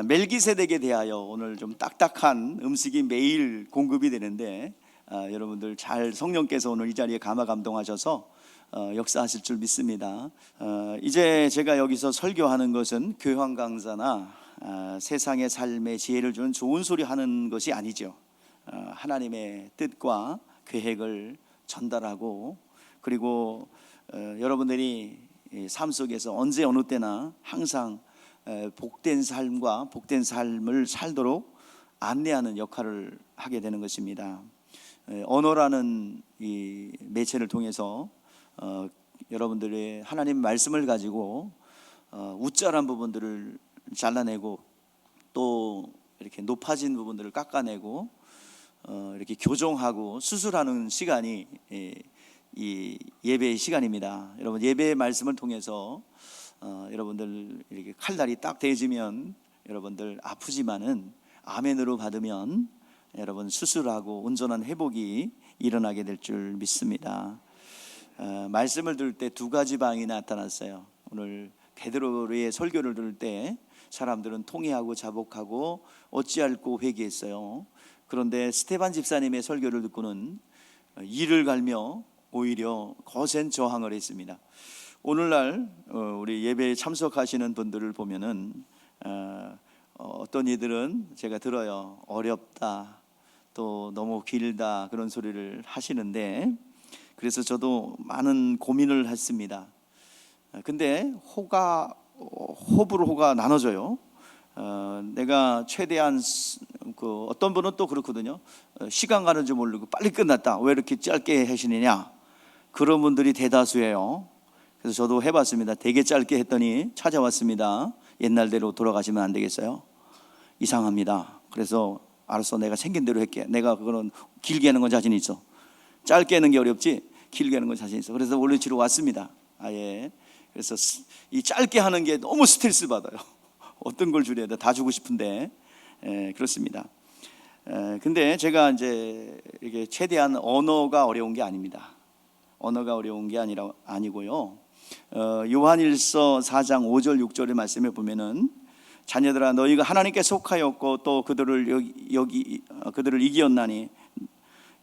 멜기세덱에 대하여 오늘 좀 딱딱한 음식이 매일 공급이 되는데 여러분들 잘 성령께서 오늘 이 자리에 감화 감동하셔서 역사하실 줄 믿습니다. 이제 제가 여기서 설교하는 것은 교황 강사나 세상의 삶의 지혜를 주는 좋은 소리 하는 것이 아니죠. 하나님의 뜻과 계획을 전달하고, 그리고 여러분들이 삶 속에서 언제 어느 때나 항상 복된 삶과 복된 삶을 살도록 안내하는 역할을 하게 되는 것입니다. 언어라는 이 매체를 통해서 여러분들의 하나님 말씀을 가지고 우쭐한 부분들을 잘라내고, 또 이렇게 높아진 부분들을 깎아내고, 이렇게 교정하고 수술하는 시간이 이 예배의 시간입니다. 여러분, 예배의 말씀을 통해서 여러분들 이렇게 칼날이 딱 대지면 여러분들 아프지만은 아멘으로 받으면 여러분 수술하고 온전한 회복이 일어나게 될 줄 믿습니다. 말씀을 들을 때 두 가지 방이 나타났어요. 오늘 베드로의 설교를 들을 때 사람들은 통회하고 자복하고 어찌할꼬 회개했어요. 그런데 스테반 집사님의 설교를 듣고는 이를 갈며 오히려 거센 저항을 했습니다. 오늘날 우리 예배에 참석하시는 분들을 보면은 어떤 이들은 제가 들어요, 어렵다, 또 너무 길다, 그런 소리를 하시는데, 그래서 저도 많은 고민을 했습니다. 근데 호불호가 나눠져요. 내가 최대한 어떤 분은 또 그렇거든요. 시간 가는 줄 모르고 빨리 끝났다, 왜 이렇게 짧게 하시느냐, 그런 분들이 대다수예요. 그래서 저도 해봤습니다. 되게 짧게 했더니 찾아왔습니다. 옛날대로 돌아가시면 안 되겠어요? 이상합니다. 그래서 알았어, 내가 생긴 대로 할게. 내가 그거는 길게 하는 건 자신 있어. 짧게 하는 게 어렵지 길게 하는 건 자신 있어. 그래서 원래치로 왔습니다. 아예. 그래서 이 짧게 하는 게 너무 스트레스 받아요. 어떤 걸 줄여야 돼? 다 주고 싶은데. 그렇습니다. 근데 제가 이제 이게 최대한 언어가 어려운 게 아닙니다. 언어가 어려운 게 아니고요. 요한일서 4장 5절 6절의 말씀에 보면은, 자녀들아 너희가 하나님께 속하였고 또 그들을 이기었나니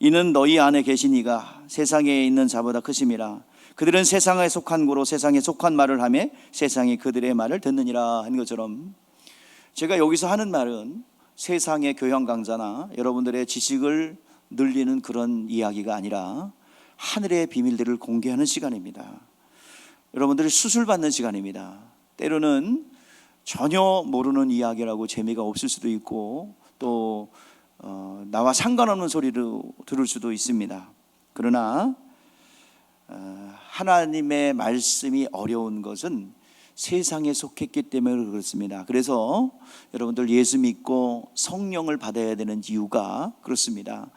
이는 너희 안에 계신 이가 세상에 있는 자보다 크심이라. 그들은 세상에 속한 고로 세상에 속한 말을 하며 세상이 그들의 말을 듣느니라 한 것처럼, 제가 여기서 하는 말은 세상의 교양 강좌나 여러분들의 지식을 늘리는 그런 이야기가 아니라 하늘의 비밀들을 공개하는 시간입니다. 여러분들이 수술받는 시간입니다. 때로는 전혀 모르는 이야기라고 재미가 없을 수도 있고, 또 나와 상관없는 소리를 들을 수도 있습니다. 그러나 하나님의 말씀이 어려운 것은 세상에 속했기 때문에 그렇습니다. 그래서 여러분들 예수 믿고 성령을 받아야 되는 이유가 그렇습니다.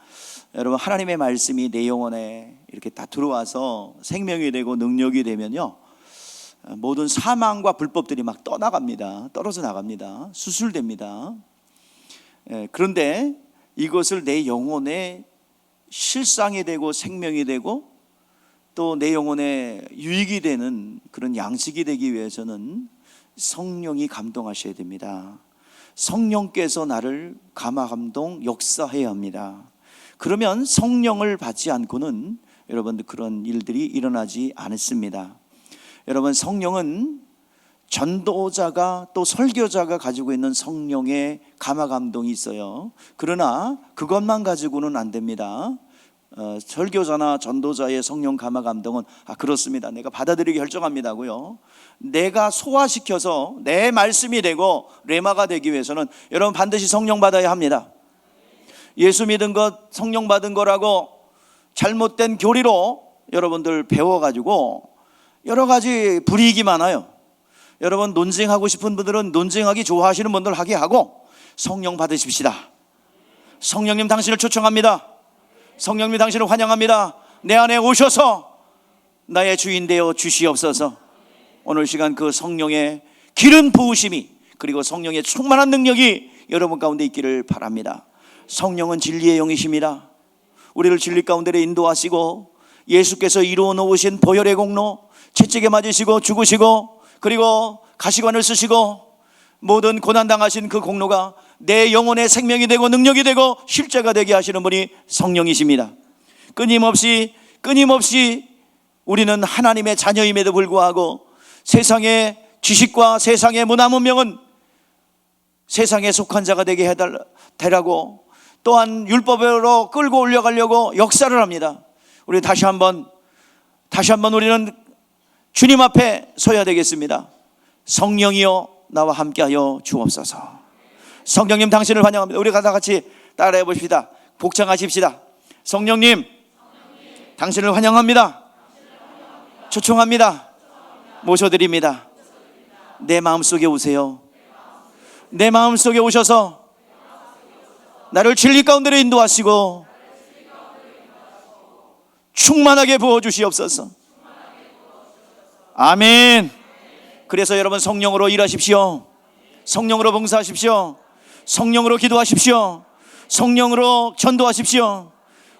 여러분, 하나님의 말씀이 내 영혼에 이렇게 다 들어와서 생명이 되고 능력이 되면요, 모든 사망과 불법들이 막 떨어져 나갑니다. 수술됩니다. 그런데 이것을 내 영혼에 실상이 되고 생명이 되고 또 내 영혼에 유익이 되는 그런 양식이 되기 위해서는 성령이 감동하셔야 됩니다. 성령께서 나를 감화 감동 역사해야 합니다. 그러면 성령을 받지 않고는 여러분들 그런 일들이 일어나지 않습니다. 여러분, 성령은 전도자가 또 설교자가 가지고 있는 성령의 감화 감동이 있어요. 그러나 그것만 가지고는 안 됩니다. 설교자나 전도자의 성령 감화 감동은 그렇습니다, 내가 받아들이기 결정합니다고요. 내가 소화시켜서 내 말씀이 되고 레마가 되기 위해서는 여러분 반드시 성령 받아야 합니다. 예수 믿은 것 성령 받은 거라고 잘못된 교리로 여러분들 배워가지고 여러 가지 불이익이 많아요. 여러분, 논쟁하고 싶은 분들은 논쟁하기 좋아하시는 분들 하게 하고 성령 받으십시다. 성령님 당신을 초청합니다. 성령님 당신을 환영합니다. 내 안에 오셔서 나의 주인 되어 주시옵소서. 오늘 시간 그 성령의 기름 부으심이, 그리고 성령의 충만한 능력이 여러분 가운데 있기를 바랍니다. 성령은 진리의 영이십니다. 우리를 진리 가운데 인도하시고 예수께서 이루어 놓으신 보혈의 공로 채찍에 맞으시고 죽으시고 그리고 가시관을 쓰시고 모든 고난당하신 그 공로가 내 영혼의 생명이 되고 능력이 되고 실제가 되게 하시는 분이 성령이십니다. 끊임없이 우리는 하나님의 자녀임에도 불구하고 세상의 지식과 세상의 문화 문명은 세상에 속한 자가 되게 해달라고 또한 율법으로 끌고 올려가려고 역사를 합니다. 우리 다시 한번 우리는 주님 앞에 서야 되겠습니다. 성령이여 나와 함께하여 주옵소서. 성령님 당신을 환영합니다. 우리 다 같이 따라해 보십시다. 복창하십시다. 성령님 당신을 환영합니다. 초청합니다. 모셔드립니다. 내 마음속에 오세요. 내 마음속에 오셔서 나를 진리 가운데로 인도하시고 충만하게 부어주시옵소서. 아멘. 그래서 여러분 성령으로 일하십시오. 성령으로 봉사하십시오. 성령으로 기도하십시오. 성령으로 전도하십시오.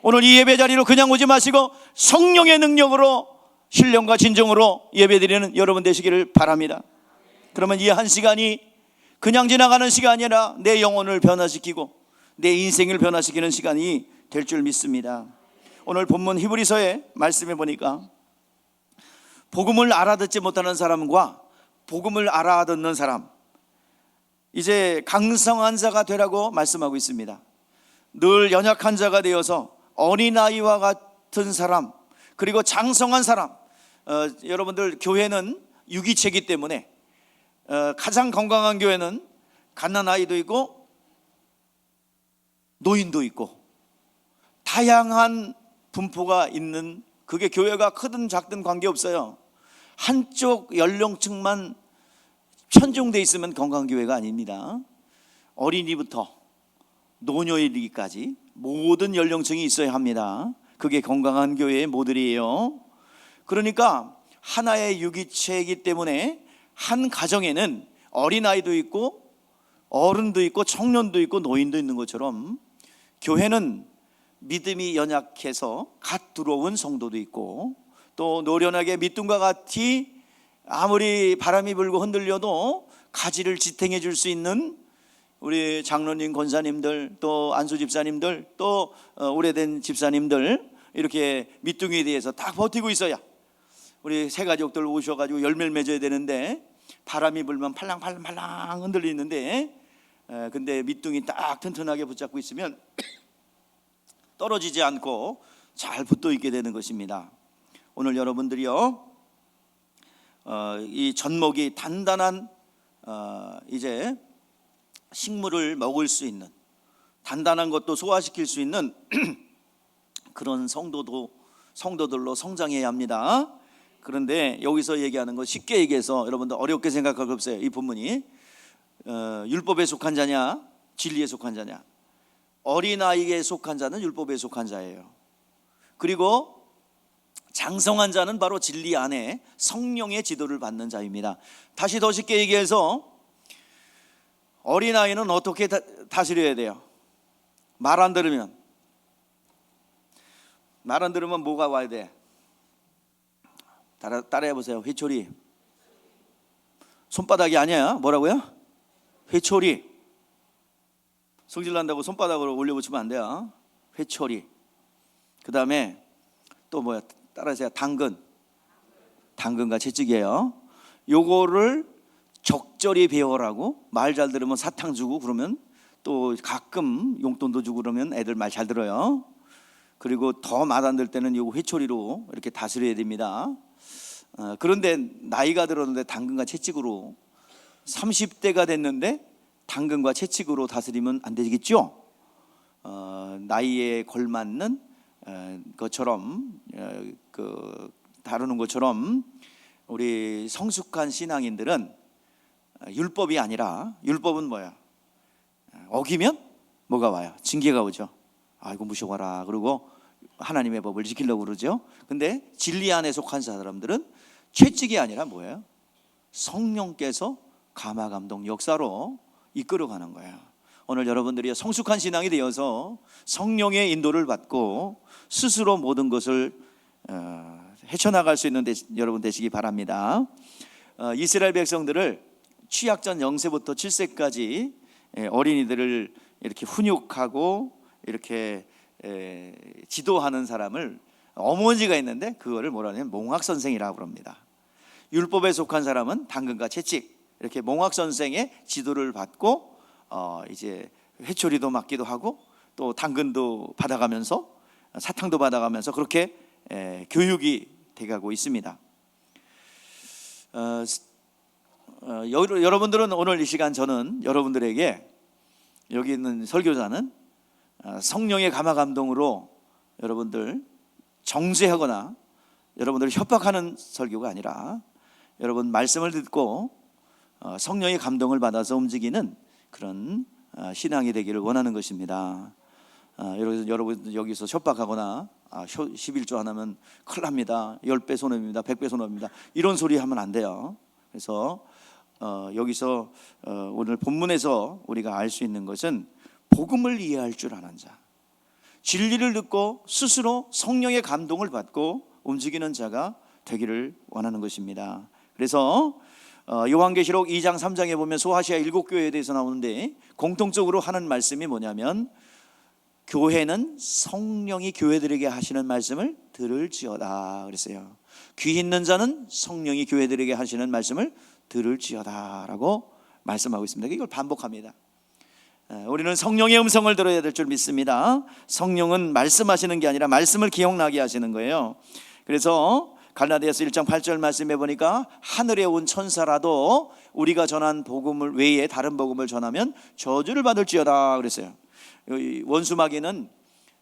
오늘 이 예배 자리로 그냥 오지 마시고 성령의 능력으로 신령과 진정으로 예배드리는 여러분 되시기를 바랍니다. 그러면 이 한 시간이 그냥 지나가는 시간이 아니라 내 영혼을 변화시키고 내 인생을 변화시키는 시간이 될 줄 믿습니다. 오늘 본문 히브리서의 말씀에 보니까 복음을 알아듣지 못하는 사람과 복음을 알아듣는 사람, 이제 강성한 자가 되라고 말씀하고 있습니다. 늘 연약한 자가 되어서 어린아이와 같은 사람, 그리고 장성한 사람, 여러분들 교회는 유기체이기 때문에 가장 건강한 교회는 갓난아이도 있고 노인도 있고 다양한 분포가 있는, 그게 교회가 크든 작든 관계없어요. 한쪽 연령층만 편중되어 있으면 건강한 교회가 아닙니다. 어린이부터 노년에 이르기까지 모든 연령층이 있어야 합니다. 그게 건강한 교회의 모델이에요. 그러니까 하나의 유기체이기 때문에 한 가정에는 어린아이도 있고 어른도 있고 청년도 있고 노인도 있는 것처럼 교회는 믿음이 연약해서 갓 들어온 성도도 있고 또 노련하게 밑둥과 같이 아무리 바람이 불고 흔들려도 가지를 지탱해 줄 수 있는 우리 장로님, 권사님들, 또 안수 집사님들, 또 오래된 집사님들, 이렇게 밑둥이에 대해서 딱 버티고 있어야 우리 새 가족들 오셔가지고 열매를 맺어야 되는데 바람이 불면 팔랑팔랑 흔들리는데 근데 밑둥이 딱 튼튼하게 붙잡고 있으면 떨어지지 않고 잘 붙어 있게 되는 것입니다. 오늘 여러분들이요, 이 젖먹이 단단한 이제 식물을 먹을 수 있는, 단단한 것도 소화시킬 수 있는 그런 성도들로 성장해야 합니다. 그런데 여기서 얘기하는 거 쉽게 얘기해서 여러분들 어렵게 생각할 거 없어요. 이 본문이 율법에 속한 자냐 진리에 속한 자냐. 어린아이에 속한 자는 율법에 속한 자예요. 그리고 장성한 자는 바로 진리 안에 성령의 지도를 받는 자입니다. 다시 더 쉽게 얘기해서 어린아이는 어떻게 다스려야 돼요? 말 안 들으면 뭐가 와야 돼? 따라해보세요. 회초리. 손바닥이 아니야. 뭐라고요? 회초리. 성질 난다고 손바닥으로 올려붙이면 안 돼요. 회초리. 그 다음에 또 뭐야? 따라하세요. 당근과 채찍이에요. 요거를 적절히 배워라고. 말 잘 들으면 사탕 주고 그러면, 또 가끔 용돈도 주고 그러면 애들 말 잘 들어요. 그리고 더 맛 안 들 때는 요 회초리로 이렇게 다스려야 됩니다. 그런데 나이가 들었는데 당근과 채찍으로, 30대가 됐는데 당근과 채찍으로 다스리면 안 되겠죠? 나이에 걸맞는 것처럼 다루는 것처럼 우리 성숙한 신앙인들은 율법이 아니라, 율법은 뭐야? 어기면 뭐가 와요? 징계가 오죠. 아이고 무셔봐라. 그리고 하나님의 법을 지키려고 그러죠. 근데 진리 안에 속한 사람들은 채찍이 아니라 뭐예요? 성령께서 감화감동 역사로 이끌어가는 거예요. 오늘 여러분들이 성숙한 신앙이 되어서 성령의 인도를 받고 스스로 모든 것을 헤쳐나갈 수 있는 여러분 되시기 바랍니다. 이스라엘 백성들을 취약전 0세부터 7세까지 어린이들을 이렇게 훈육하고 이렇게 지도하는 사람을 어머니가 있는데 그거를 뭐라 하냐면 몽학선생이라고 부릅니다. 율법에 속한 사람은 당근과 채찍, 이렇게 몽학선생의 지도를 받고 이제 회초리도 맞기도 하고 또 당근도 받아가면서 사탕도 받아가면서 그렇게 교육이 돼가고 있습니다. 여러분들은 오늘 이 시간 저는 여러분들에게, 여기 있는 설교자는 성령의 감화 감동으로 여러분들 정죄하거나 여러분들을 협박하는 설교가 아니라 여러분 말씀을 듣고 성령의 감동을 받아서 움직이는 그런 신앙이 되기를 원하는 것입니다. 여러분 여기서 협박하거나 11조 안 하면 큰일 납니다, 10배 손해입니다, 100배 손해입니다, 이런 소리 하면 안 돼요. 그래서 여기서 오늘 본문에서 우리가 알 수 있는 것은 복음을 이해할 줄 아는 자, 진리를 듣고 스스로 성령의 감동을 받고 움직이는 자가 되기를 원하는 것입니다. 그래서 요한계시록 2장 3장에 보면 소아시아 7교회에 대해서 나오는데 공통적으로 하는 말씀이 뭐냐면 교회는 성령이 교회들에게 하시는 말씀을 들을지어다 그랬어요. 귀 있는 자는 성령이 교회들에게 하시는 말씀을 들을지어다 라고 말씀하고 있습니다. 이걸 반복합니다. 우리는 성령의 음성을 들어야 될 줄 믿습니다. 성령은 말씀하시는 게 아니라 말씀을 기억나게 하시는 거예요. 그래서 갈라디아서 1장 8절 말씀해 보니까 하늘에 온 천사라도 우리가 전한 복음을 외에 다른 복음을 전하면 저주를 받을지어다 그랬어요. 원수마귀는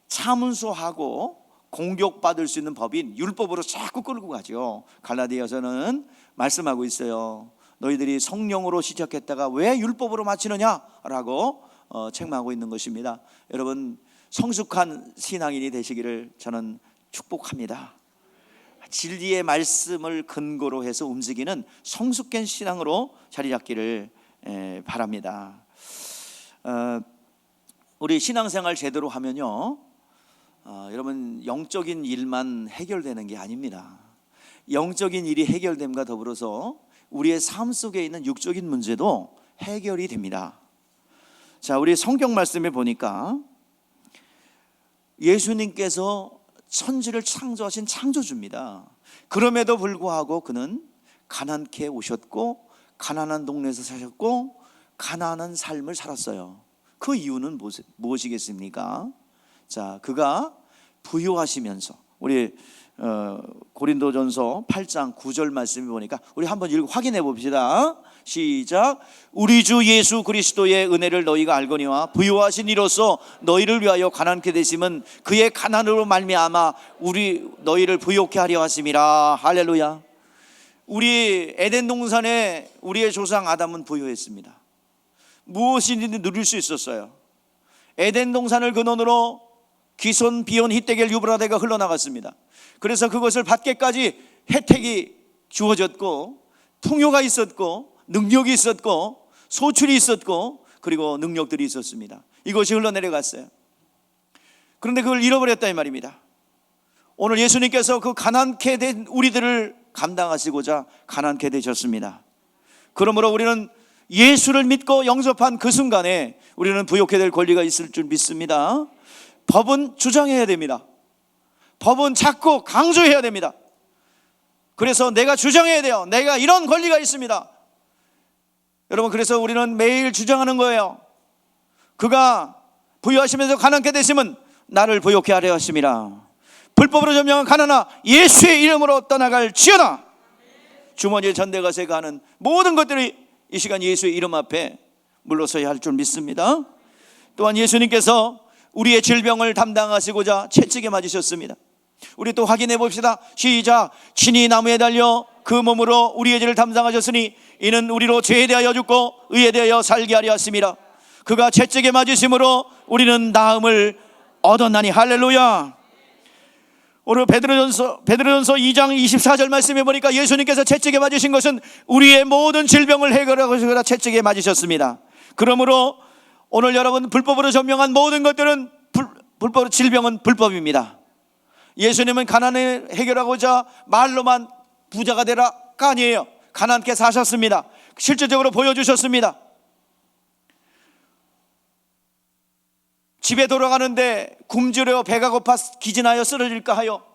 참은소하고 공격받을 수 있는 법인 율법으로 자꾸 끌고 가죠. 갈라디아서는 말씀하고 있어요. 너희들이 성령으로 시작했다가 왜 율법으로 마치느냐라고 책망하고 있는 것입니다. 여러분 성숙한 신앙인이 되시기를 저는 축복합니다. 진리의 말씀을 근거로 해서 움직이는 성숙한 신앙으로 자리 잡기를 바랍니다. 우리 신앙생활 제대로 하면요, 여러분 영적인 일만 해결되는 게 아닙니다. 영적인 일이 해결됨과 더불어서 우리의 삶 속에 있는 육적인 문제도 해결이 됩니다. 자, 우리 성경 말씀에 보니까 예수님께서 천지를 창조하신 창조주입니다. 그럼에도 불구하고 그는 가난케 오셨고 가난한 동네에서 사셨고 가난한 삶을 살았어요. 그 이유는 무엇이겠습니까? 자, 그가 부유하시면서 우리 고린도전서 8장 9절 말씀을 보니까 우리 한번 확인해 봅시다. 시작. 우리 주 예수 그리스도의 은혜를 너희가 알거니와 부유하신 이로써 너희를 위하여 가난케 되심은 그의 가난으로 말미암아 너희를 부유케 하려 하심이라. 할렐루야. 우리 에덴 동산에 우리의 조상 아담은 부유했습니다. 무엇이든지 누릴 수 있었어요. 에덴 동산을 근원으로 기손, 비온, 히데겔, 유브라데가 흘러나갔습니다. 그래서 그것을 받기까지 혜택이 주어졌고 풍요가 있었고 능력이 있었고 소출이 있었고 그리고 능력들이 있었습니다. 이것이 흘러내려갔어요. 그런데 그걸 잃어버렸다 이 말입니다. 오늘 예수님께서 그 가난케 된 우리들을 감당하시고자 가난케 되셨습니다. 그러므로 우리는 예수를 믿고 영접한 그 순간에 우리는 부욕해 될 권리가 있을 줄 믿습니다. 법은 주장해야 됩니다. 법은 자꾸 강조해야 됩니다. 그래서 내가 주장해야 돼요. 내가 이런 권리가 있습니다. 여러분, 그래서 우리는 매일 주장하는 거예요. 그가 부유하시면서 가난케 되시면 나를 부욕해 하려 하심이라. 불법으로 점령한 가난아 예수의 이름으로 떠나갈지어다. 주머니에 전대가세가 하는 모든 것들이 이 시간 예수의 이름 앞에 물러서야 할 줄 믿습니다. 또한 예수님께서 우리의 질병을 담당하시고자 채찍에 맞으셨습니다. 우리 또 확인해 봅시다. 시작. 친히 나무에 달려 그 몸으로 우리의 죄를 담당하셨으니 이는 우리로 죄에 대하여 죽고 의에 대하여 살게 하려 하심이라. 그가 채찍에 맞으심으로 우리는 나음을 얻었나니. 할렐루야. 오늘 베드로전서 2장 24절 말씀해 보니까 예수님께서 채찍에 맞으신 것은 우리의 모든 질병을 해결하고 싶어서 채찍에 맞으셨습니다. 그러므로 오늘 여러분 불법으로 점령한 모든 것들은 불법, 질병은 불법입니다. 예수님은 가난을 해결하고자 말로만 부자가 되라가 아니에요. 가난케 사셨습니다. 실질적으로 보여주셨습니다. 집에 돌아가는데 굶주려 배가 고파 기진하여 쓰러질까 하여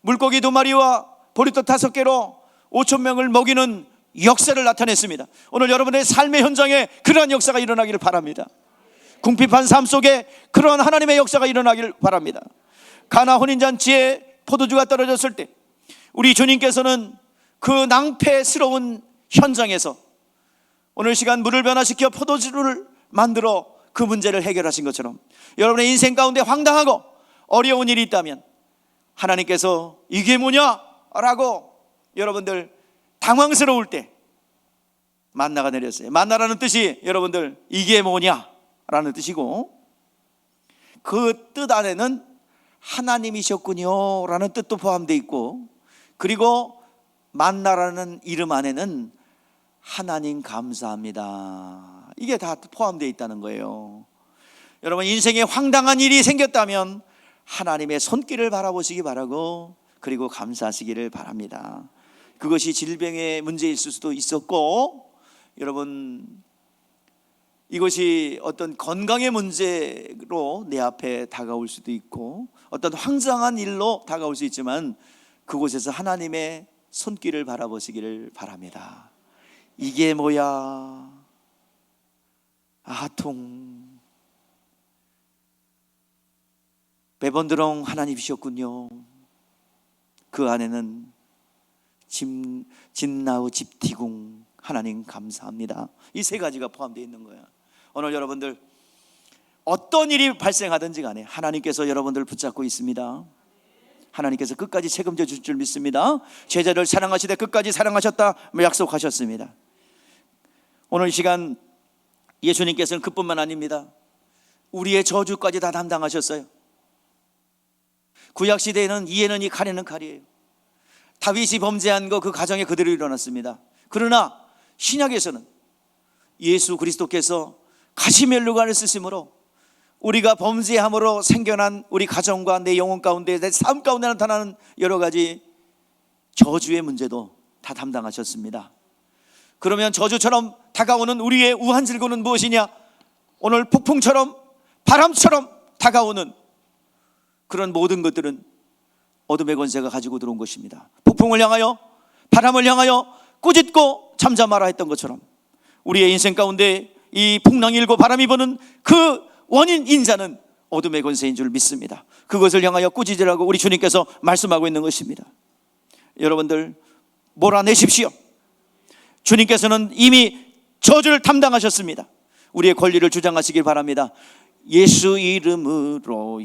물고기 2마리와 보리떡 5개로 5,000명을 먹이는 역사를 나타냈습니다. 오늘 여러분의 삶의 현장에 그러한 역사가 일어나기를 바랍니다. 궁핍한 삶 속에 그러한 하나님의 역사가 일어나기를 바랍니다. 가나 혼인잔치에 포도주가 떨어졌을 때 우리 주님께서는 그 낭패스러운 현장에서 오늘 시간 물을 변화시켜 포도주를 만들어 그 문제를 해결하신 것처럼 여러분의 인생 가운데 황당하고 어려운 일이 있다면 하나님께서 이게 뭐냐? 라고 여러분들 당황스러울 때 만나가 내렸어요. 만나라는 뜻이 여러분들 이게 뭐냐? 라는 뜻이고 그 뜻 안에는 하나님이셨군요 라는 뜻도 포함되어 있고 그리고 만나라는 이름 안에는 하나님 감사합니다 이게 다 포함되어 있다는 거예요. 여러분 인생에 황당한 일이 생겼다면 하나님의 손길을 바라보시기 바라고 그리고 감사하시기를 바랍니다. 그것이 질병의 문제일 수도 있었고 여러분 이것이 어떤 건강의 문제로 내 앞에 다가올 수도 있고 어떤 황당한 일로 다가올 수 있지만 그곳에서 하나님의 손길을 바라보시기를 바랍니다. 이게 뭐야? 아통 배번드렁 하나님이셨군요. 그 안에는 진나우 집티궁 하나님 감사합니다. 이 3가지가 포함되어 있는 거야. 오늘 여러분들 어떤 일이 발생하든지 간에 하나님께서 여러분들을 붙잡고 있습니다. 하나님께서 끝까지 책임져 줄 줄 믿습니다. 제자를 사랑하시되 끝까지 사랑하셨다 약속하셨습니다. 오늘 이 시간 예수님께서는 그뿐만 아닙니다. 우리의 저주까지 다 담당하셨어요. 구약시대에는 이에는 이 칼에는 칼이에요. 다윗이 범죄한 거 그 가정에 그대로 일어났습니다. 그러나 신약에서는 예수 그리스도께서 가시면류관을 쓰심으로 우리가 범죄함으로 생겨난 우리 가정과 내 영혼 가운데 내 삶 가운데 나타나는 여러 가지 저주의 문제도 다 담당하셨습니다. 그러면 저주처럼 다가오는 우리의 우한 질고는 무엇이냐? 오늘 폭풍처럼 바람처럼 다가오는 그런 모든 것들은 어둠의 권세가 가지고 들어온 것입니다. 폭풍을 향하여 바람을 향하여 꾸짖고 잠잠하라 했던 것처럼 우리의 인생 가운데 이 풍랑이 일고 바람이 부는 그 원인 인자는 어둠의 권세인 줄 믿습니다. 그것을 향하여 꾸짖으라고 우리 주님께서 말씀하고 있는 것입니다. 여러분들 몰아내십시오. 주님께서는 이미 저주를 담당하셨습니다. 우리의 권리를 주장하시길 바랍니다. 예수 이름으로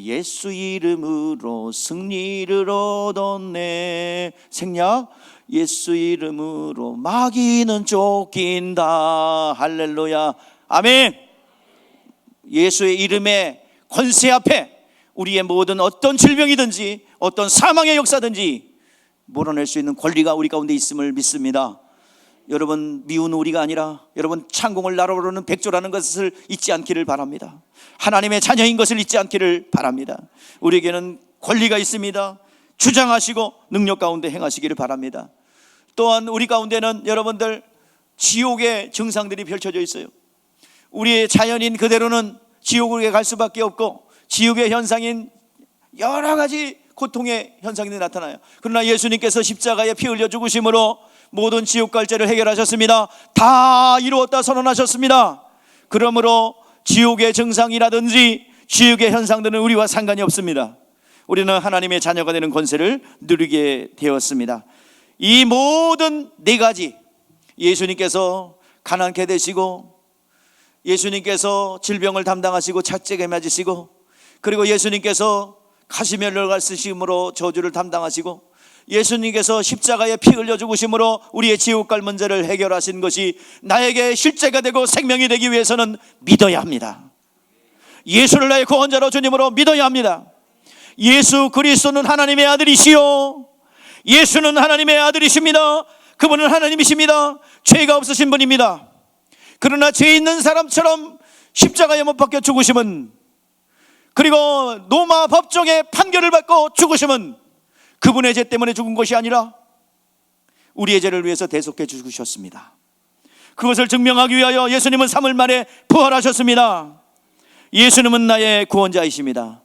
승리를 얻었네. 생략 예수 이름으로 마귀는 쫓긴다. 할렐루야 아멘. 예수의 이름의 권세 앞에 우리의 모든 어떤 질병이든지 어떤 사망의 역사든지 몰아낼 수 있는 권리가 우리 가운데 있음을 믿습니다. 여러분 미운 우리가 아니라 여러분 창공을 날아오르는 백조라는 것을 잊지 않기를 바랍니다. 하나님의 자녀인 것을 잊지 않기를 바랍니다. 우리에게는 권리가 있습니다. 주장하시고 능력 가운데 행하시기를 바랍니다. 또한 우리 가운데는 여러분들 지옥의 증상들이 펼쳐져 있어요. 우리의 자연인 그대로는 지옥에 갈 수밖에 없고 지옥의 현상인 여러 가지 고통의 현상이 나타나요. 그러나 예수님께서 십자가에 피 흘려 죽으심으로 모든 지옥 갈죄를 해결하셨습니다. 다 이루었다 선언하셨습니다. 그러므로 지옥의 증상이라든지 지옥의 현상들은 우리와 상관이 없습니다. 우리는 하나님의 자녀가 되는 권세를 누리게 되었습니다. 이 모든 4가지 예수님께서 가난케 되시고 예수님께서 질병을 담당하시고 차증에 맞으시고 그리고 예수님께서 가시면류관 쓰심으로 저주를 담당하시고 예수님께서 십자가에 피 흘려 죽으심으로 우리의 지옥 갈 문제를 해결하신 것이 나에게 실제가 되고 생명이 되기 위해서는 믿어야 합니다. 예수를 나의 구원자로 주님으로 믿어야 합니다. 예수 그리스도는 하나님의 아들이시요 예수는 하나님의 아들이십니다. 그분은 하나님이십니다. 죄가 없으신 분입니다. 그러나 죄 있는 사람처럼 십자가에 못 박혀 죽으심은 그리고 로마 법정의 판결을 받고 죽으심은 그분의 죄 때문에 죽은 것이 아니라 우리의 죄를 위해서 대속해 주셨습니다. 그것을 증명하기 위하여 예수님은 3일 만에 부활하셨습니다. 예수님은 나의 구원자이십니다.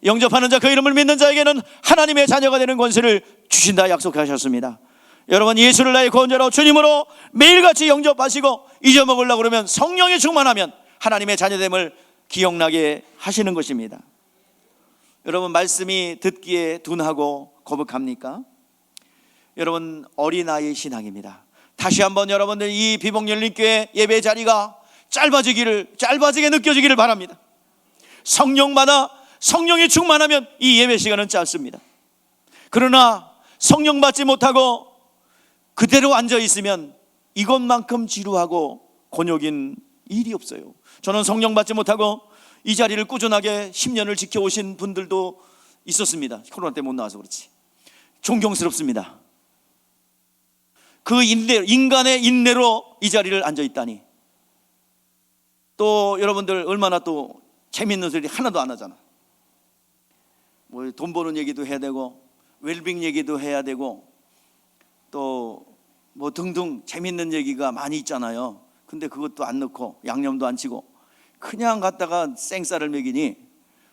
영접하는 자, 그 이름을 믿는 자에게는 하나님의 자녀가 되는 권세를 주신다 약속하셨습니다. 여러분, 예수를 나의 구원자로 주님으로 매일같이 영접하시고 잊어먹으려고 그러면 성령이 충만하면 하나님의 자녀됨을 기억나게 하시는 것입니다. 여러분, 말씀이 듣기에 둔하고 거북합니까? 여러분, 어린아이의 신앙입니다. 다시 한번 여러분들 이 비봉열림교회 예배 자리가 짧아지게 느껴지기를 바랍니다. 성령받아 성령이 충만하면 이 예배 시간은 짧습니다. 그러나 성령 받지 못하고 그대로 앉아 있으면 이것만큼 지루하고 곤욕인 일이 없어요. 저는 성령 받지 못하고 이 자리를 꾸준하게 10년을 지켜오신 분들도 있었습니다. 코로나 때문에 못 나와서 그렇지. 존경스럽습니다. 그 인간의 인내로 이 자리를 앉아 있다니. 또 여러분들 얼마나 또 재밌는 소리 하나도 안 하잖아. 뭐 돈 버는 얘기도 해야 되고 웰빙 얘기도 해야 되고 또 뭐 등등 재밌는 얘기가 많이 있잖아요. 근데 그것도 안 넣고 양념도 안 치고 그냥 갖다가 생쌀을 먹이니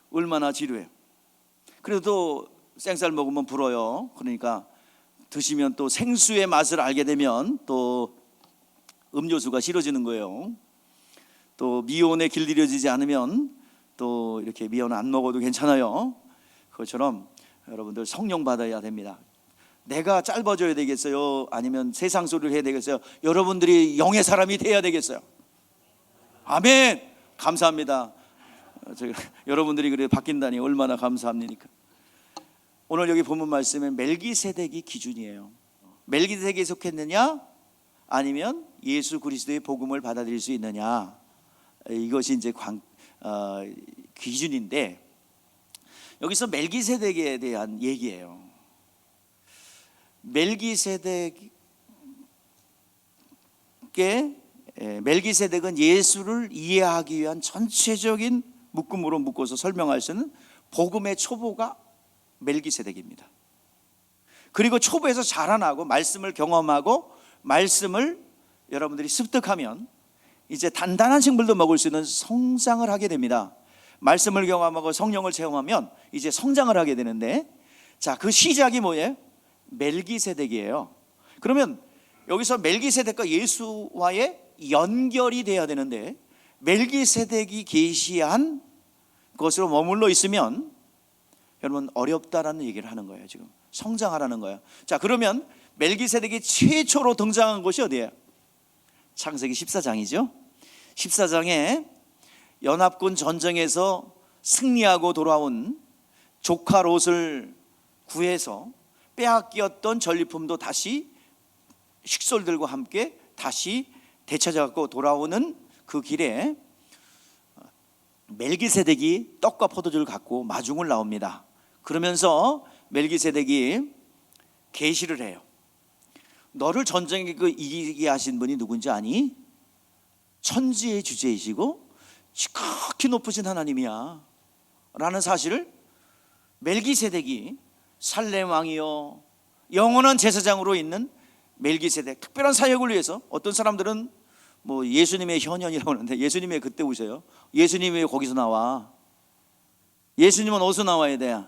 얼마나 지루해요. 그래도 생쌀 먹으면 불어요. 그러니까 드시면 또 생수의 맛을 알게 되면 또 음료수가 싫어지는 거예요. 또 미온에 길들여지지 않으면 또 이렇게 미온 안 먹어도 괜찮아요. 그것처럼 여러분들 성령 받아야 됩니다. 내가 짧아져야 되겠어요? 아니면 세상 소리를 해야 되겠어요? 여러분들이 영의 사람이 돼야 되겠어요? 아멘. 감사합니다. 여러분들이 그래 바뀐다니 얼마나 감사합니까? 오늘 여기 본문 말씀은 멜기세덱이 기준이에요. 멜기세덱에 속했느냐 아니면 예수 그리스도의 복음을 받아들일 수 있느냐, 이것이 이제 기준인데, 여기서 멜기세덱에 대한 얘기예요. 멜기세덱은 예수를 이해하기 위한 전체적인 묶음으로 묶어서 설명할 수 있는 복음의 초보가 멜기세덱입니다. 그리고 초보에서 자라나고 말씀을 경험하고 말씀을 여러분들이 습득하면 이제 단단한 식물도 먹을 수 있는 성장을 하게 됩니다. 말씀을 경험하고 성령을 체험하면 이제 성장을 하게 되는데, 자, 그 시작이 뭐예요? 멜기세덱이에요. 그러면 여기서 멜기세덱과 예수와의 연결이 돼야 되는데, 멜기세덱이 계시한 것으로 머물러 있으면 여러분 어렵다라는 얘기를 하는 거예요. 지금 성장하라는 거예요. 자, 그러면 멜기세덱이 최초로 등장한 곳이 어디예요? 창세기 14장이죠. 14장에 연합군 전쟁에서 승리하고 돌아온 조카 롯을 구해서 빼앗겼던 전리품도 다시 식솔들과 함께 다시 되찾아갖고 돌아오는 그 길에 멜기세덱이 떡과 포도주를 갖고 마중을 나옵니다. 그러면서 멜기세덱이 계시를 해요. 너를 전쟁에 이기게 하신 분이 누군지 아니? 천지의 주제이시고 지극히 높으신 하나님이야 라는 사실을 멜기세덱이, 살렘 왕이요 영원한 제사장으로 있는 멜기세덱, 특별한 사역을 위해서, 어떤 사람들은 뭐 예수님의 현현이라고 하는데 예수님이 그때 오셔요? 예수님이 왜 거기서 나와? 예수님은 어디서 나와야 돼?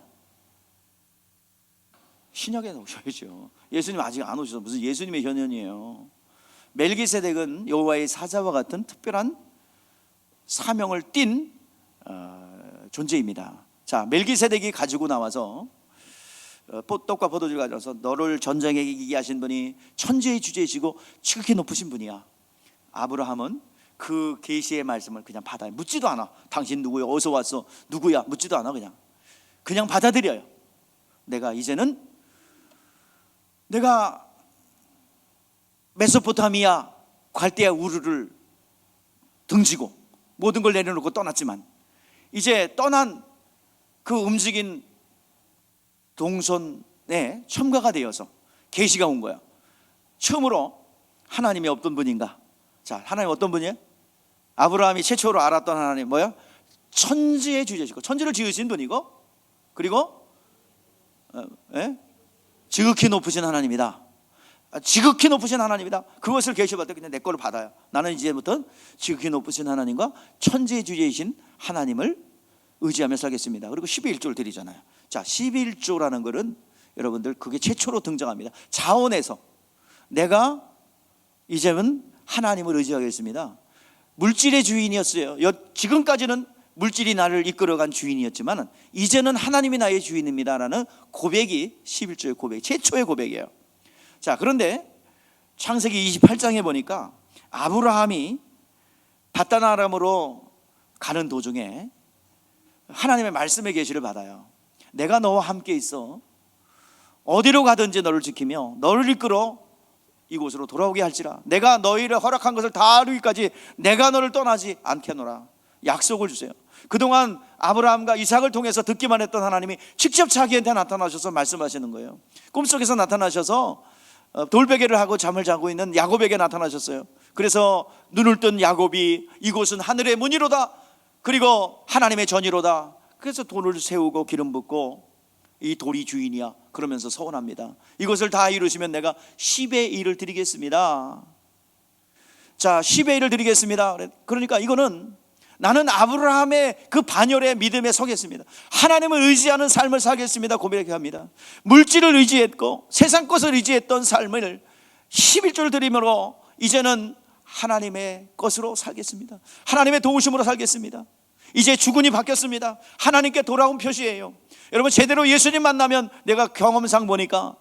신약에 오셔야죠. 예수님 아직 안 오셔서 무슨 예수님의 현현이에요. 멜기세덱은 여호와의 사자와 같은 특별한 사명을 띤 존재입니다. 자, 멜기세덱이 가지고 나와서 떡과 포도주를 가져와서 너를 전쟁에 이기게 하신 분이 천지의 주제이시고 지극히 높으신 분이야. 아브라함은 그 계시의 말씀을 그냥 받아요. 묻지도 않아. 당신 누구야? 어디서 왔어? 누구야? 묻지도 않아. 그냥 받아들여요. 이제는 내가 메소포타미아 갈대아 우르를 등지고 모든 걸 내려놓고 떠났지만 이제 떠난 그 움직인 동선에 첨가가 되어서 계시가 온 거야. 처음으로 하나님이 어떤 분인가? 자, 하나님 어떤 분이에요? 아브라함이 최초로 알았던 하나님 뭐야? 천지의 주제시고 천지를 지으신 분이고, 그리고 지극히 높으신 하나님이다. 지극히 높으신 하나님이다. 그것을 계시받을 때 그냥 내 거를 받아요. 나는 이제부터 지극히 높으신 하나님과 천지주제이신 하나님을 의지하며 살겠습니다. 그리고 11조를 드리잖아요. 자, 11조라는 것은 여러분들 그게 최초로 등장합니다. 자원에서 내가 이제는 하나님을 의지하겠습니다. 물질의 주인이었어요. 지금까지는 물질이 나를 이끌어간 주인이었지만 이제는 하나님이 나의 주인입니다라는 고백이 11조의 고백, 최초의 고백이에요. 자, 그런데 창세기 28장에 보니까 아브라함이 밧단 아람으로 가는 도중에 하나님의 말씀의 계시를 받아요. 내가 너와 함께 있어 어디로 가든지 너를 지키며 너를 이끌어 이곳으로 돌아오게 할지라. 내가 너희를 허락한 것을 다 이루기까지 내가 너를 떠나지 않겠노라. 약속을 주세요. 그동안 아브라함과 이삭을 통해서 듣기만 했던 하나님이 직접 자기한테 나타나셔서 말씀하시는 거예요. 꿈속에서 나타나셔서 돌베개를 하고 잠을 자고 있는 야곱에게 나타나셨어요. 그래서 눈을 뜬 야곱이 이곳은 하늘의 문이로다, 그리고 하나님의 전이로다. 그래서 돌을 세우고 기름 붓고 이 돌이 주인이야 그러면서 서원합니다. 이것을 다 이루시면 내가 10의 1을 드리겠습니다. 자, 10의 1을 드리겠습니다. 그러니까 이거는 나는 아브라함의 그 반열의 믿음에 서겠습니다. 하나님을 의지하는 삶을 살겠습니다 고백합니다. 물질을 의지했고 세상 것을 의지했던 삶을 11조를 드림으로 이제는 하나님의 것으로 살겠습니다. 하나님의 도우심으로 살겠습니다. 이제 주군이 바뀌었습니다. 하나님께 돌아온 표시예요. 여러분, 제대로 예수님 만나면, 내가 경험상 보니까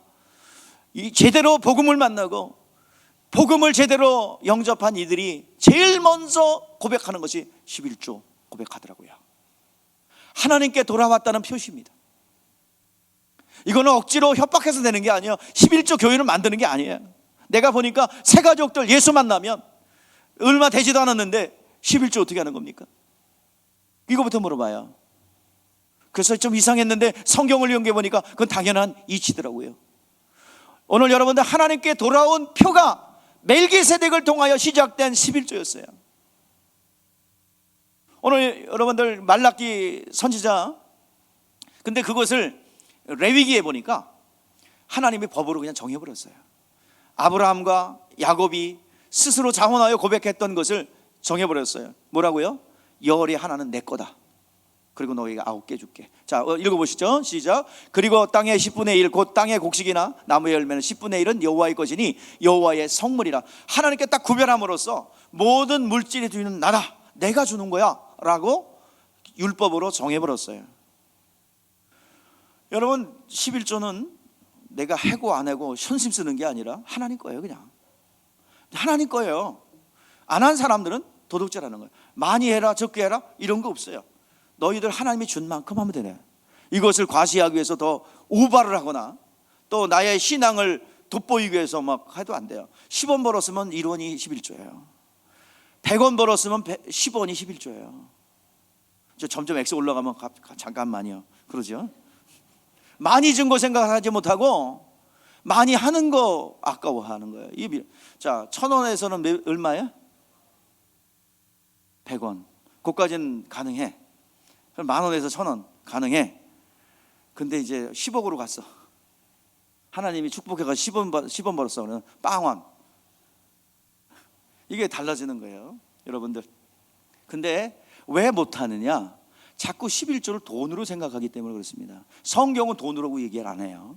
제대로 복음을 만나고 복음을 제대로 영접한 이들이 제일 먼저 고백하는 것이 11조 고백하더라고요. 하나님께 돌아왔다는 표시입니다. 이거는 억지로 협박해서 되는 게 아니에요. 11조 교회를 만드는 게 아니에요. 내가 보니까 새 가족들 예수 만나면 얼마 되지도 않았는데 11조 어떻게 하는 겁니까? 이거부터 물어봐요. 그래서 좀 이상했는데 성경을 연구해 보니까 그건 당연한 이치더라고요. 오늘 여러분들 하나님께 돌아온 표가 멜기세덱을 통하여 시작된 11조였어요. 오늘 여러분들 말라기 선지자, 근데 그것을 레위기에 보니까 하나님이 법으로 그냥 정해버렸어요. 아브라함과 야곱이 스스로 자원하여 고백했던 것을 정해버렸어요. 뭐라고요? 열의 하나는 내 거다. 그리고 너희가 9개 줄게. 자, 읽어보시죠. 시작. 그리고 땅의 10분의 1 곧 땅의 곡식이나 나무의 열매는 10분의 1은 여호와의 것이니 여호와의 성물이라. 하나님께 딱 구별함으로써 모든 물질의 주인은 나다, 내가 주는 거야 라고 율법으로 정해버렸어요. 여러분, 11조는 내가 해고 안 해고 현심 쓰는 게 아니라 하나님 거예요. 그냥 하나님 거예요. 안 한 사람들은 도둑질하는 거예요. 많이 해라 적게 해라 이런 거 없어요. 너희들 하나님이 준 만큼 하면 되네. 이것을 과시하기 위해서 더 오바를 하거나 또 나의 신앙을 돋보이기 위해서 막 해도 안 돼요. 10원 벌었으면 1원이 11조예요 100원 벌었으면 10원이 11조예요 저 점점 X 올라가면 잠깐만요 그러죠. 많이 준 거 생각하지 못하고 많이 하는 거 아까워하는 거예요. 자, 1,000원에서는 얼마예요? 100원. 그것까지는 가능해. 10,000원에서 1,000원 가능해. 근데 이제 10억으로 갔어. 하나님이 축복해가지고 10원 벌었어. 그러면 빵원. 이게 달라지는 거예요, 여러분들. 근데 왜 못하느냐? 자꾸 11조를 돈으로 생각하기 때문에 그렇습니다. 성경은 돈으로 얘기를 안 해요.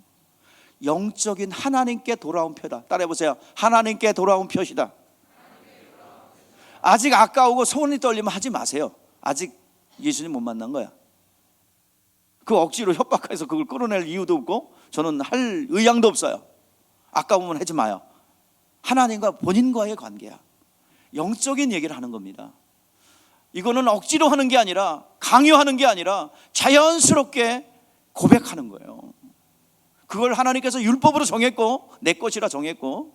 영적인 하나님께 돌아온 표다. 따라해보세요. 하나님께 돌아온 표시다. 아직 아까우고 손이 떨리면 하지 마세요. 아직 예수님 못 만난 거야. 그 억지로 협박해서 그걸 끌어낼 이유도 없고 저는 할 의향도 없어요. 아까우면 하지 마요. 하나님과 본인과의 관계야. 영적인 얘기를 하는 겁니다. 이거는 억지로 하는 게 아니라 강요하는 게 아니라 자연스럽게 고백하는 거예요. 그걸 하나님께서 율법으로 정했고 내 것이라 정했고,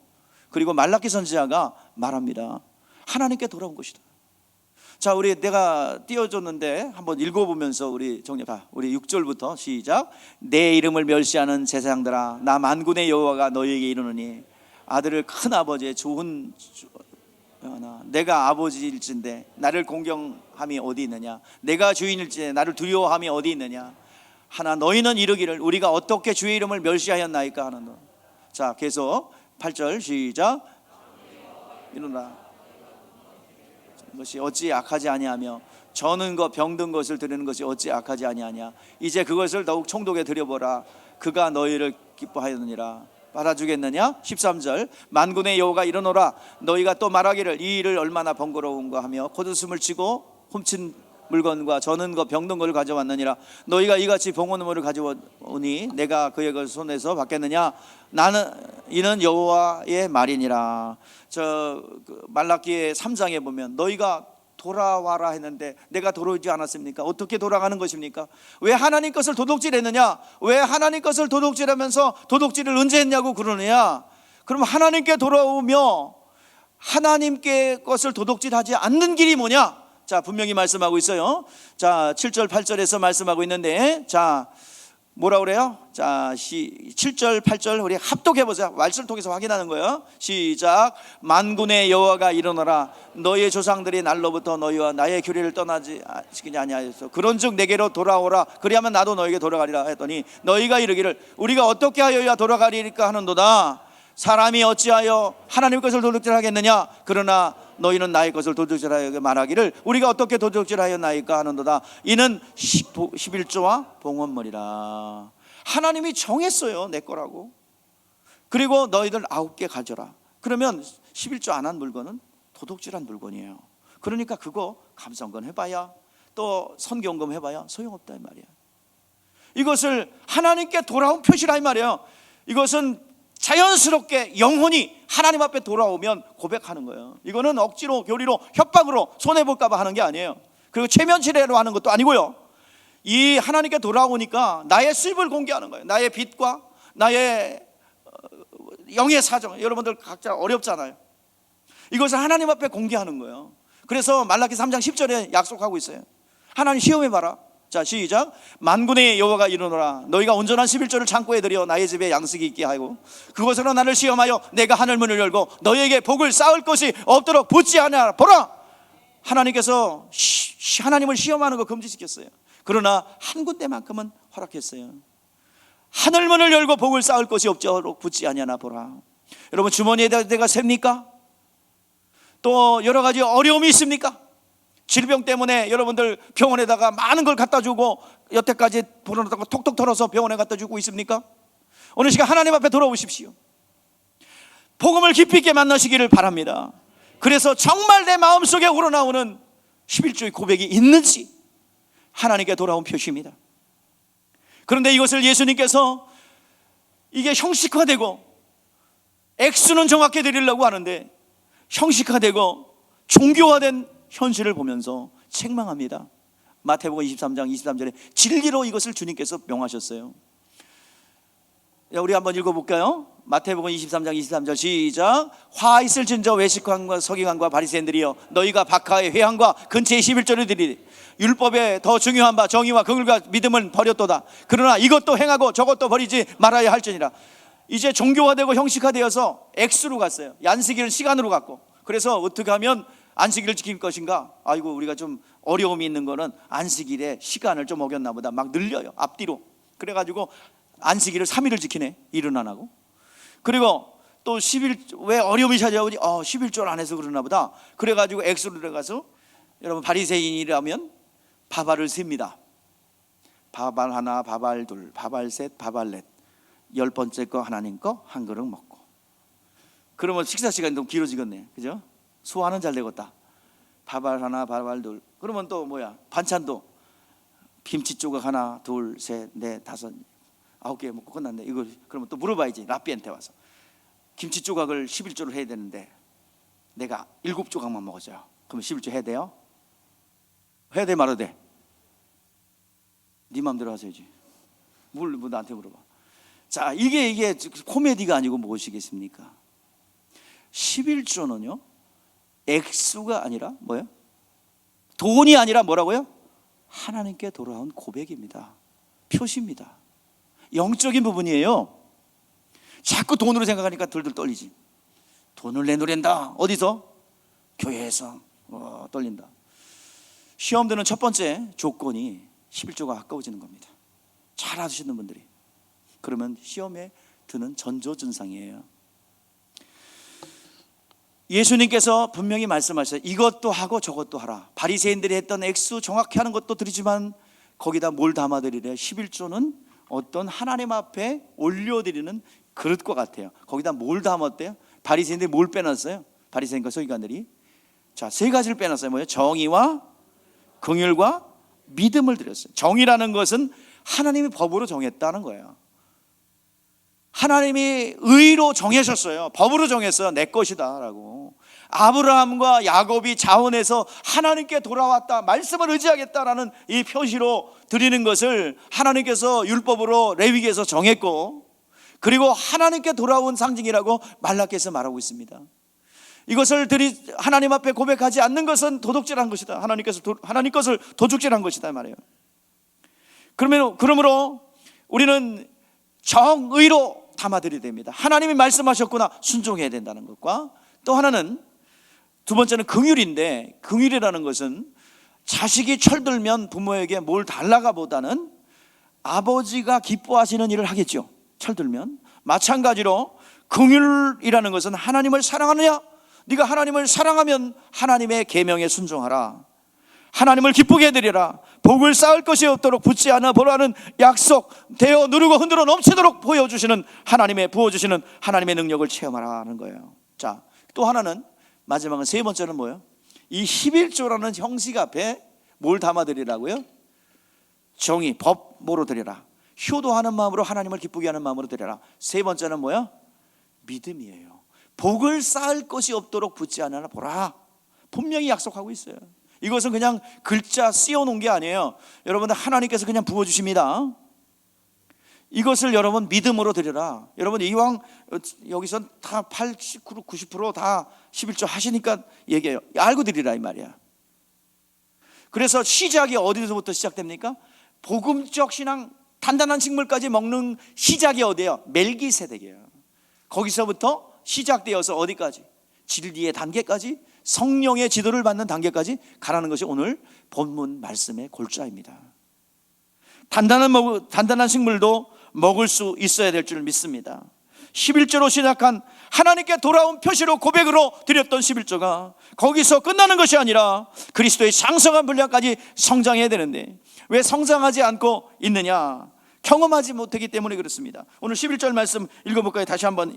그리고 말라기 선지자가 말합니다. 하나님께 돌아온 것이다. 자, 내가 띄워줬는데 한번 읽어보면서 우리 정리해. 우리 6절부터 시작. 내 이름을 멸시하는 제사장들아, 나 만군의 여호와가 너희에게 이르노니 아들을 큰 아버지의 좋은 내가 아버지일진데 나를 공경함이 어디 있느냐? 내가 주인일진데 나를 두려워함이 어디 있느냐? 하나 너희는 이르기를 우리가 어떻게 주의 이름을 멸시하였나이까 하는 너. 자, 계속 8절 시작. 이르노라 것이 어찌 악하지 아니하며 저는 것 병든 것을 드리는 것이 어찌 악하지 아니하냐. 이제 그것을 더욱 총독에 드려보라. 그가 너희를 기뻐하였느니라. 받아주겠느냐? 13절 만군의 여호와가 이르노라. 너희가 또 말하기를 이 일을 얼마나 번거로운가 하며 콧웃음을 치고 훔친 물건과 저는 것 병든 것을 가져왔느니라. 너희가 이같이 봉헌물을 가져오니 내가 그의 손에서 받겠느냐? 이는 여호와의 말이니라. 말라기의 3장에 보면 너희가 돌아와라 했는데 내가 돌아오지 않았습니까? 어떻게 돌아가는 것입니까? 왜 하나님 것을 도둑질했느냐? 왜 하나님 것을 도둑질하면서 도둑질을 언제 했냐고 그러느냐? 그럼 하나님께 돌아오며 하나님께 것을 도둑질하지 않는 길이 뭐냐? 자, 분명히 말씀하고 있어요. 자, 7절 8절에서 말씀하고 있는데, 자, 뭐라 그래요? 자, 7절 8절 우리 합독해 보자. 말씀을 통해서 확인하는 거예요. 시작. 만군의 여호와가 일어나라. 너희의 조상들이 날로부터 너희와 나의 규례를 떠나지 아니하였어. 그런즉 내게로 돌아오라. 그리하면 나도 너에게 돌아가리라 했더니 너희가 이르기를 우리가 어떻게 하여야 돌아가리까 하는도다. 사람이 어찌하여 하나님의 것을 도둑질하겠느냐? 그러나 너희는 나의 것을 도둑질하여 말하기를 우리가 어떻게 도둑질하였나이까 하는도다. 이는 11조와 봉헌물이라. 하나님이 정했어요, 내 거라고. 그리고 너희들 9개 가져라. 그러면 11조 안 한 물건은 도둑질한 물건이에요. 그러니까 그거 감성금 해봐야 또 선경금 해봐야 소용없다 이 말이야. 이것을 하나님께 돌아온 표시라 이 말이에요. 이것은 자연스럽게 영혼이 하나님 앞에 돌아오면 고백하는 거예요. 이거는 억지로 교리로 협박으로 손해볼까 봐 하는 게 아니에요. 그리고 최면치레로 하는 것도 아니고요. 이 하나님께 돌아오니까 나의 수입을 공개하는 거예요. 나의 빚과 나의 영의 사정. 여러분들 각자 어렵잖아요. 이것을 하나님 앞에 공개하는 거예요. 그래서 말라기 3장 10절에 약속하고 있어요. 하나님 시험해봐라. 자, 시작. 만군의 여호와가 이르노라. 너희가 온전한 11조를 창고에 들여 나의 집에 양식이 있게 하고 그것으로 나를 시험하여 내가 하늘 문을 열고 너희에게 복을 쌓을 것이 없도록 붙지 않아 보라. 하나님께서 하나님을 시험하는 거 금지시켰어요. 그러나 한 군데만큼은 허락했어요. 하늘 문을 열고 복을 쌓을 것이 없도록 붙지 아니하나 보라. 여러분 주머니에 내가 셉니까? 또 여러 가지 어려움이 있습니까? 질병 때문에 여러분들 병원에다가 많은 걸 갖다 주고 여태까지 보내놓다가 톡톡 털어서 병원에 갖다 주고 있습니까? 어느 시간 하나님 앞에 돌아오십시오. 복음을 깊이 있게 만나시기를 바랍니다. 그래서 정말 내 마음속에 우러나오는 11조의 고백이 있는지 하나님께 돌아온 표시입니다. 그런데 이것을 예수님께서 이게 형식화되고 액수는 정확히 드리려고 하는데 형식화되고 종교화된 현실을 보면서 책망합니다. 마태복음 23장 23절에 진리로 이것을 주님께서 명하셨어요. 우리 한번 읽어볼까요? 마태복음 23장 23절 시작. 화 있을진저 외식관과 서기관과 바리새인들이여 너희가 박하의 회당과 근처의 11조를 드리리. 율법에 더 중요한 바 정의와 긍휼과 믿음은 버렸도다. 그러나 이것도 행하고 저것도 버리지 말아야 할지니라. 이제 종교화되고 형식화되어서 액수로 갔어요. 안식일을 시간으로 갔고. 그래서 어떻게 하면 안식일을 지킬 것인가? 아이고 우리가 좀 어려움이 있는 거는 안식일에 시간을 좀 어겼나 보다. 막 늘려요 앞뒤로. 그래가지고 안식일을 3일을 지키네. 일은 안 하고. 그리고 또 10일 왜 어려움이 찾아오지? 11조 안 해서 그러나 보다. 그래가지고 엑소로 들어가서 여러분 바리새인이라면 바발을 셉니다. 바발 하나, 바발 둘, 바발 셋, 바발 넷. 10번째 거 하나님 거 한 그릇 먹고. 그러면 식사 시간이 너무 길어지겠네. 그죠? 소화는 잘 되겠다. 바발 하나, 바발 둘. 그러면 또 뭐야? 반찬도 김치 조각 하나, 둘, 셋, 넷, 다섯, 9개 먹고 끝났네. 이거 그러면 또 물어봐야지. 라비한테 와서 김치 조각을 11조를 해야 되는데 내가 7조각만 먹었어요. 그럼 11조 해야 돼요? 해야 돼 말아야 돼? 네 맘대로 하셔야지. 뭐 나한테 물어봐. 자, 이게 코미디가 아니고 무엇이겠습니까? 11조는요 액수가 아니라 뭐예요? 돈이 아니라 뭐라고요? 하나님께 돌아온 고백입니다. 표시입니다. 영적인 부분이에요. 자꾸 돈으로 생각하니까 들들 떨리지. 돈을 내놓는다. 어디서? 교회에서. 떨린다. 시험 드는 첫 번째 조건이 11조가 가까워지는 겁니다. 잘 아시는 분들이. 그러면 시험에 드는 전조증상이에요. 예수님께서 분명히 말씀하셨어요. 이것도 하고 저것도 하라. 바리새인들이 했던 액수 정확히 하는 것도 드리지만 거기다 뭘 담아드리래요? 11조는 어떤 하나님 앞에 올려드리는 그릇과 같아요. 거기다 뭘 담았대요? 바리새인들이 뭘 빼놨어요? 바리새인과 서기관들이 자, 세 가지를 빼놨어요. 뭐예요? 정의와 긍휼과 믿음을 드렸어요. 정의라는 것은 하나님이 법으로 정했다는 거예요. 하나님이 의로 정하셨어요. 법으로 정했어요. 내 것이다 라고. 아브라함과 야곱이 자원해서 하나님께 돌아왔다, 말씀을 의지하겠다라는 이 표시로 드리는 것을 하나님께서 율법으로 레위기에서 정했고, 그리고 하나님께 돌아온 상징이라고 말라기에서 말하고 있습니다. 이것을 하나님 앞에 고백하지 않는 것은 도둑질한 것이다. 하나님 것을 도둑질한 것이다 말이에요. 그러므로 우리는 정의로 담아드려야 됩니다. 하나님이 말씀하셨구나 순종해야 된다는 것과, 또 하나는 두 번째는 긍휼인데, 긍휼이라는 것은 자식이 철들면 부모에게 뭘 달라가 보다는 아버지가 기뻐하시는 일을 하겠죠. 철들면. 마찬가지로 긍휼이라는 것은 하나님을 사랑하느냐? 네가 하나님을 사랑하면 하나님의 계명에 순종하라. 하나님을 기쁘게 해드리라. 복을 쌓을 것이 없도록 붙지 않아 보라는 약속, 되어 누르고 흔들어 넘치도록 부어주시는 하나님의 능력을 체험하라는 거예요. 자, 또 하나는, 마지막은 세 번째는 뭐예요? 이 11조라는 형식 앞에 뭘 담아드리라고요? 정의, 법으로 드리라. 효도하는 마음으로, 하나님을 기쁘게 하는 마음으로 드리라. 세 번째는 뭐예요? 믿음이에요. 복을 쌓을 것이 없도록 붙지 않아 보라. 분명히 약속하고 있어요. 이것은 그냥 글자 씌워놓은 게 아니에요. 여러분들, 하나님께서 그냥 부어주십니다. 이것을 여러분 믿음으로 드려라. 여러분, 이왕 여기서 다 80, 90% 다 11조 하시니까 얘기해요. 알고 드리라 이 말이야. 그래서 시작이 어디서부터 시작됩니까? 복음적 신앙, 단단한 식물까지 먹는 시작이 어디예요? 멜기세덱이에요. 거기서부터 시작되어서 어디까지? 진리의 단계까지, 성령의 지도를 받는 단계까지 가라는 것이 오늘 본문 말씀의 골자입니다. 단단한 식물도 먹을 수 있어야 될 줄 믿습니다. 11조로 시작한 하나님께 돌아온 표시로 고백으로 드렸던 11조가 거기서 끝나는 것이 아니라 그리스도의 장성한 분량까지 성장해야 되는데 왜 성장하지 않고 있느냐? 경험하지 못하기 때문에 그렇습니다. 오늘 11절 말씀 읽어볼까요? 다시 한번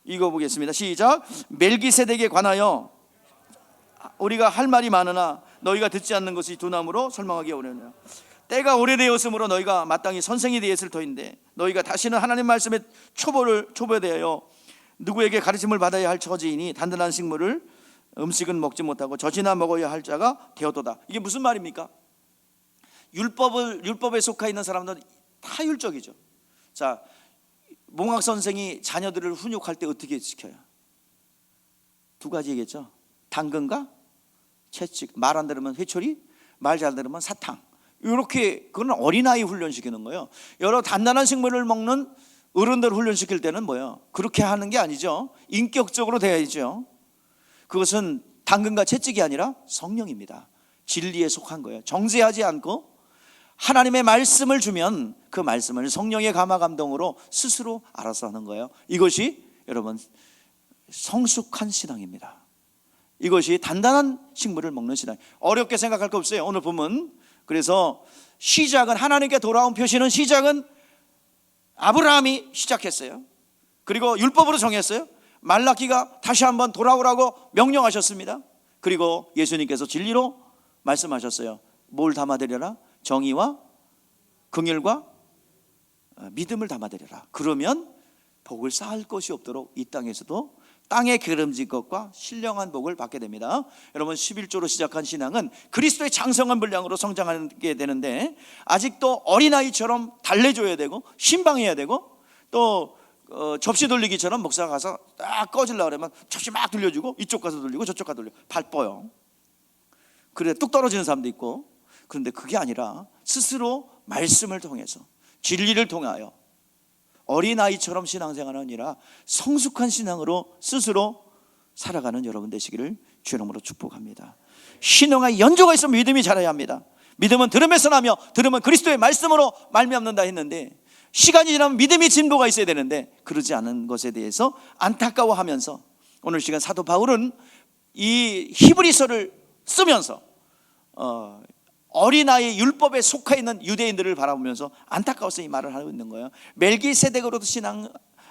읽어보겠습니다. 시작. 멜기세덱에 관하여 우리가 할 말이 많으나 너희가 듣지 않는 것이 두나무로 설명하기 어려우냐. 때가 오래되었으므로 너희가 마땅히 선생이 되었을 터인데 너희가 다시는 하나님 말씀에 초보되어 누구에게 가르침을 받아야 할 처지이니 단단한 음식은 먹지 못하고 젖이나 먹어야 할 자가 되었도다. 이게 무슨 말입니까? 율법에 속해 있는 사람들은 타율적이죠. 자, 몽학 선생이 자녀들을 훈육할 때 어떻게 지켜요? 두 가지겠죠. 당근과 채찍. 말 안 들으면 회초리, 말 잘 들으면 사탕. 이렇게, 그건 어린아이 훈련시키는 거예요. 여러 단단한 식물을 먹는 어른들 훈련시킬 때는 뭐예요? 그렇게 하는 게 아니죠. 인격적으로 돼야죠. 그것은 당근과 채찍이 아니라 성령입니다. 진리에 속한 거예요. 정죄하지 않고 하나님의 말씀을 주면 그 말씀을 성령의 감화 감동으로 스스로 알아서 하는 거예요. 이것이 여러분 성숙한 신앙입니다. 이것이 단단한 식물을 먹는 신앙. 어렵게 생각할 거 없어요. 오늘 보면 그래서 시작은 하나님께 돌아온 표시는 시작은 아브라함이 시작했어요. 그리고 율법으로 정했어요. 말라기가 다시 한번 돌아오라고 명령하셨습니다. 그리고 예수님께서 진리로 말씀하셨어요. 뭘 담아드려라? 정의와 긍휼과 믿음을 담아드려라. 그러면 복을 쌓을 것이 없도록 이 땅에서도 땅에 기름진 것과 신령한 복을 받게 됩니다. 여러분, 11조로 시작한 신앙은 그리스도의 장성한 분량으로 성장하게 되는데 아직도 어린아이처럼 달래줘야 되고 신방해야 되고 또 접시 돌리기처럼 목사가 가서 딱 꺼지려고 그러면 접시 막 돌려주고 이쪽 가서 돌리고 저쪽 가서 돌리고 발뻐요. 그래 뚝 떨어지는 사람도 있고. 그런데 그게 아니라 스스로 말씀을 통해서 진리를 통하여 어린아이처럼 신앙생활이 아니라 성숙한 신앙으로 스스로 살아가는 여러분 되시기를 주의 이름으로 축복합니다. 신앙의 연조가 있으면 믿음이 자라야 합니다. 믿음은 들음에서 나며 들음은 그리스도의 말씀으로 말미암는다 했는데 시간이 지나면 믿음이 진보가 있어야 되는데 그러지 않은 것에 대해서 안타까워하면서 오늘 시간 사도 바울은 이 히브리서를 쓰면서 어린아이 율법에 속해 있는 유대인들을 바라보면서 안타까워서 이 말을 하고 있는 거예요. 멜기세덱으로부터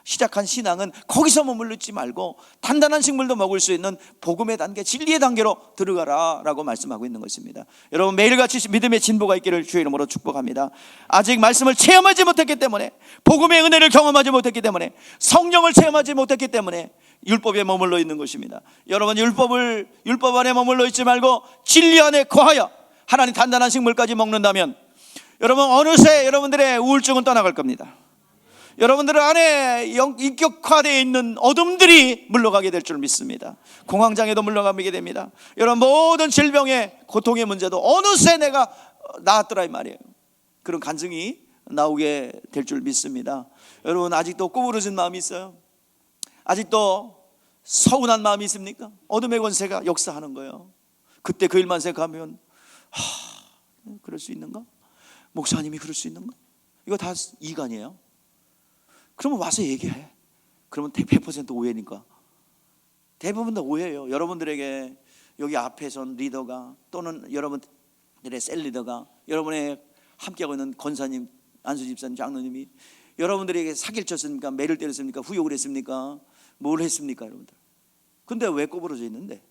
시작한 신앙은 거기서 머물러 있지 말고 단단한 식물도 먹을 수 있는 복음의 단계, 진리의 단계로 들어가라 라고 말씀하고 있는 것입니다. 여러분, 매일같이 믿음의 진보가 있기를 주의 이름으로 축복합니다. 아직 말씀을 체험하지 못했기 때문에, 복음의 은혜를 경험하지 못했기 때문에, 성령을 체험하지 못했기 때문에 율법에 머물러 있는 것입니다. 여러분, 율법 안에 머물러 있지 말고 진리 안에 거하여 하나님 단단한 식물까지 먹는다면 여러분, 어느새 여러분들의 우울증은 떠나갈 겁니다. 여러분들 안에 인격화되어 있는 어둠들이 물러가게 될 줄 믿습니다. 공황장애도 물러가게 됩니다. 여러분, 모든 질병의 고통의 문제도 어느새 내가 나았더라 이 말이에요. 그런 간증이 나오게 될 줄 믿습니다. 여러분, 아직도 구부러진 마음이 있어요? 아직도 서운한 마음이 있습니까? 어둠의 권세가 역사하는 거예요. 그때 그 일만 생각하면 그럴 수 있는가? 목사님이 그럴 수 있는가? 이거 다 이간이에요. 그러면 와서 얘기해. 그러면 100% 오해니까. 대부분 다 오해예요. 여러분들에게 여기 앞에 선 리더가, 또는 여러분들의 셀 리더가, 여러분의 함께하고 있는 권사님, 안수 집사님, 장로님이 여러분들에게 사기를 쳤습니까? 매를 때렸습니까? 후욕을 했습니까? 뭘 했습니까, 여러분들? 근데 왜 꼬부러져 있는데?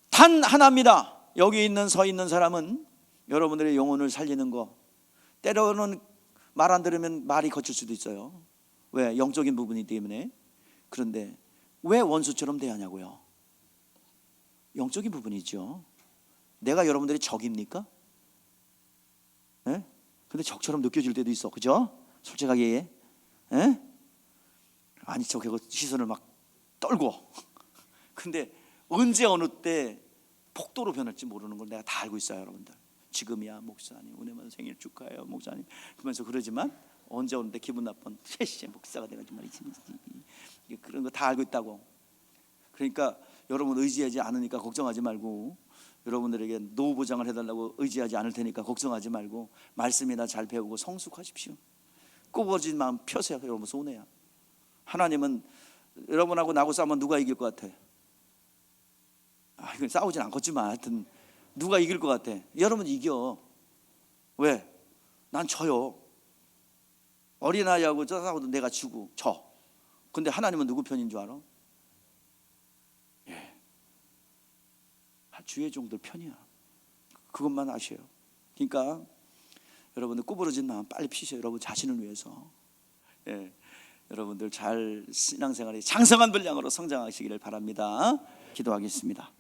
단 하나입니다. 여기 서 있는 사람은 여러분들의 영혼을 살리는 거. 때로는 말 안 들으면 말이 거칠 수도 있어요. 왜? 영적인 부분이 때문에. 그런데 왜 원수처럼 대하냐고요? 영적인 부분이죠. 내가 여러분들의 적입니까? 네? 근데 적처럼 느껴질 때도 있어. 그죠? 솔직하게. 네? 아니, 저게 시선을 막 떨고. 근데 언제 어느 때 폭도로 변할지 모르는 걸 내가 다 알고 있어요, 여러분들. 지금이야 목사님 은혜만 생일 축하해요 목사님 그러면서 그러지만 언제 오는데 기분 나쁜 쉐 목사가 돼가지고 말이지 그런 거 다 알고 있다고. 그러니까 여러분 의지하지 않으니까 걱정하지 말고, 여러분들에게 노후 보장을 해달라고 의지하지 않을 테니까 걱정하지 말고 말씀이나 잘 배우고 성숙하십시오. 꼬부러진 마음 펴세요. 여러분 손해야. 하나님은 여러분하고 나하고 싸우면 누가 이길 것 같아? 이건 싸우진 않겠지만 하여튼 누가 이길 것 같아? 여러분 이겨. 왜? 난 져요. 어린아이하고 싸우도 내가 지고 져. 근데 하나님은 누구 편인 줄 알아? 주의 종들 편이야. 그것만 아셔요. 그러니까 여러분들 구부러진 마음 빨리 피세요. 여러분 자신을 위해서. 여러분들 잘 신앙생활에 장성한 분량으로 성장하시기를 바랍니다. 기도하겠습니다.